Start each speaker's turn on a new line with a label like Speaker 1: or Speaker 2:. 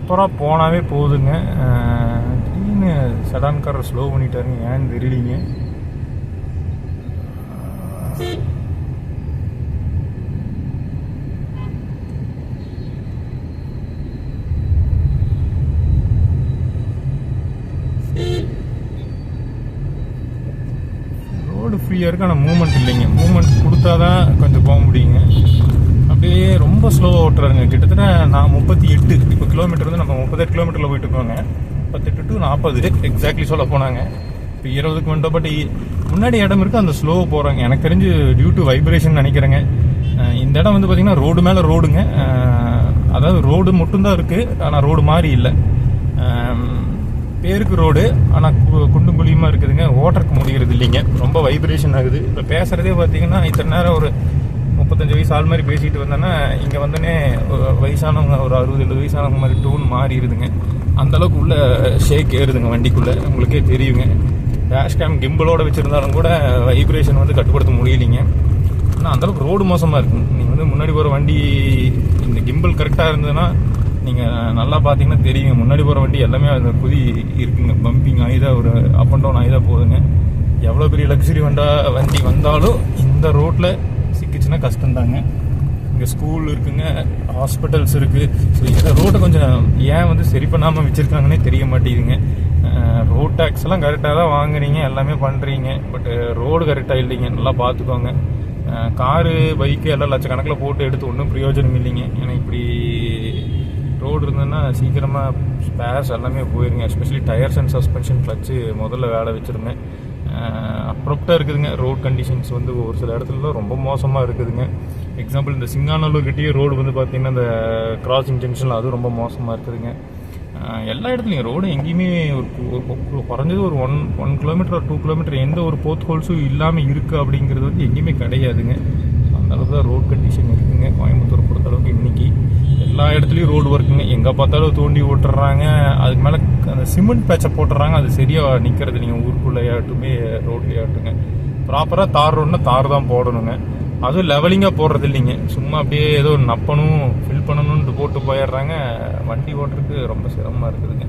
Speaker 1: ப்ராப்பராக போனாவே போதுங்க. திடீர்னு சடான்காரர் ஸ்லோ பண்ணிட்டாருங்க, ஏன்னு தெரியலீங்க. ரோடு ஃப்ரீயாக இருக்குது, ஆனால் மூவ்மெண்ட் இல்லைங்க. மூவ்மெண்ட் கொடுத்தா தான் கொஞ்சம் போக முடியுங்க. அப்படியே ரொம்ப ஸ்லோவாக ஓட்டுறாருங்க. கிட்டத்தட்ட நான் 38 இப்போ கிலோமீட்டர் வந்து நம்ம 38 கிலோமீட்டரில் போயிட்டு இருக்கோங்க. 38 to 40 எக்ஸாக்ட்லி சொல்ல போனாங்க. இப்போ 20க்கு வந்துட்டோம். பட் முன்னாடி இடம் இருக்குது, அந்த ஸ்லோவாக போகிறாங்க. எனக்கு தெரிஞ்சு டியூ டு வைப்ரேஷன் நினைக்கிறேங்க. இந்த இடம் வந்து பார்த்தீங்கன்னா ரோடு மேலே ரோடுங்க. அதாவது ரோடு மட்டும்தான் இருக்குது, ஆனால் ரோடு மாதிரி இல்லை. பேருக்கு ரோடு, ஆனால் குண்டும் குழியுமா இருக்குதுங்க. ஓட்டருக்கு முடிகிறது இல்லைங்க, ரொம்ப வைப்ரேஷன் ஆகுது. இப்போ பேசுகிறதே பார்த்தீங்கன்னா இத்தனை நேரம் ஒரு 35 வயசு ஆள் மாதிரி பேசிட்டு வந்தேன்னா இங்கே வந்தோடனே வயசானவங்க ஒரு 60-70 வயசானவங்க மாதிரி டோன் மாறிடுதுங்க. அந்தளவுக்கு உள்ள ஷேக் ஏறுதுங்க வண்டிக்குள்ளே, உங்களுக்கே தெரியுங்க. டேஷ்கேம் கிம்பிளோட வச்சுருந்தாலும் கூட வைப்ரேஷன் வந்து கட்டுப்படுத்த முடியலைங்க. ஆனால் அந்தளவுக்கு ரோடு மோசமாக இருக்குங்க. நீங்கள் வந்து முன்னாடி போகிற வண்டி இந்த கிம்பிள் கரெக்டாக இருந்ததுன்னா நீங்கள் நல்லா பார்த்தீங்கன்னா தெரியுங்க. முன்னாடி போகிற வண்டி எல்லாமே அந்த குதி இருக்குங்க, பம்பிங் ஆகிதான் ஒரு அப் அண்ட் டவுன் ஆகிதான் போகுதுங்க. எவ்வளோ பெரிய லக்ஸரி வண்டி வந்தாலும் இந்த ரோட்டில் சிக்கிச்சுன்னா கஷ்டம்தாங்க. இங்கே ஸ்கூல் இருக்குங்க, ஹாஸ்பிட்டல்ஸ் இருக்குது. ஸோ இந்த ரோட்டை கொஞ்சம் ஏன் வந்து சரி பண்ணாமல் வச்சுருக்காங்கன்னே தெரிய மாட்டேங்குதுங்க. ரோட் டேக்ஸ் எல்லாம் கரெக்டாக தான் வாங்குறீங்க, எல்லாமே பண்ணுறீங்க. பட் ரோடு கரெக்டாக இல்லைங்க, நல்லா பார்த்துக்கோங்க. காரு பைக்கு எல்லாம் லட்சக்கணக்கில் போட்டு எடுத்து ஒன்றும் பிரயோஜனம் இல்லைங்க. ஏன்னா இப்படி ரோடு இருந்ததுன்னா சீக்கிரமாக ஸ்பேர்ஸ் எல்லாமே போயிருங்க. Especially tyres and suspension clutch முதல்ல வேலை வச்சுருங்க. அப்ரப்டாக இருக்குதுங்க ரோட் கண்டிஷன்ஸ் வந்து ஒரு சில இடத்துல ரொம்ப மோசமாக இருக்குதுங்க. எக்ஸாம்பிள் இந்த சிங்காநல்லூர் கிட்டேயே ரோடு வந்து பார்த்திங்கன்னா இந்த கிராசிங் ஜங்ஷனில் அது ரொம்ப மோசமாக இருக்குதுங்க. எல்லா இடத்துலையும் ரோடு எங்கேயுமே ஒரு குறைஞ்சது ஒரு 1 கிலோமீட்டர் ஒரு 2 கிலோமீட்டர் எந்த ஒரு போத் ஹோல்ஸும் இல்லாமல் இருக்குது அப்படிங்கிறது வந்து எங்கேயுமே கிடையாதுங்க. அந்தளவுக்கு தான் ரோட் கண்டிஷன் இருக்குதுங்க கோயம்புத்தூர் பொறுத்தளவுக்கு. இன்றைக்கி எல்லா இடத்துலையும் ரோடு ஒர்க்குங்க, எங்கே பார்த்தாலும் தோண்டி ஓட்டுறாங்க. அதுக்கு மேலே அந்த சிமெண்ட் பேட்சை போட்டுறாங்க, அது சரியாக நிற்கிறது நீங்கள் ஊருக்குள்ளேயாட்டுமே ரோட்லேயாட்டுங்க. ப்ராப்பராக தார் ரோடுனா தார் தான் போடணுங்க. அதுவும் லெவலிங்காக போடுறது இல்லைங்க, சும்மா அப்படியே ஏதோ நப்பணும் ஃபில் பண்ணணும்னு போட்டு போயிடுறாங்க. வண்டி ஓட்டுறதுக்கு ரொம்ப சிரமமாக இருக்குதுங்க.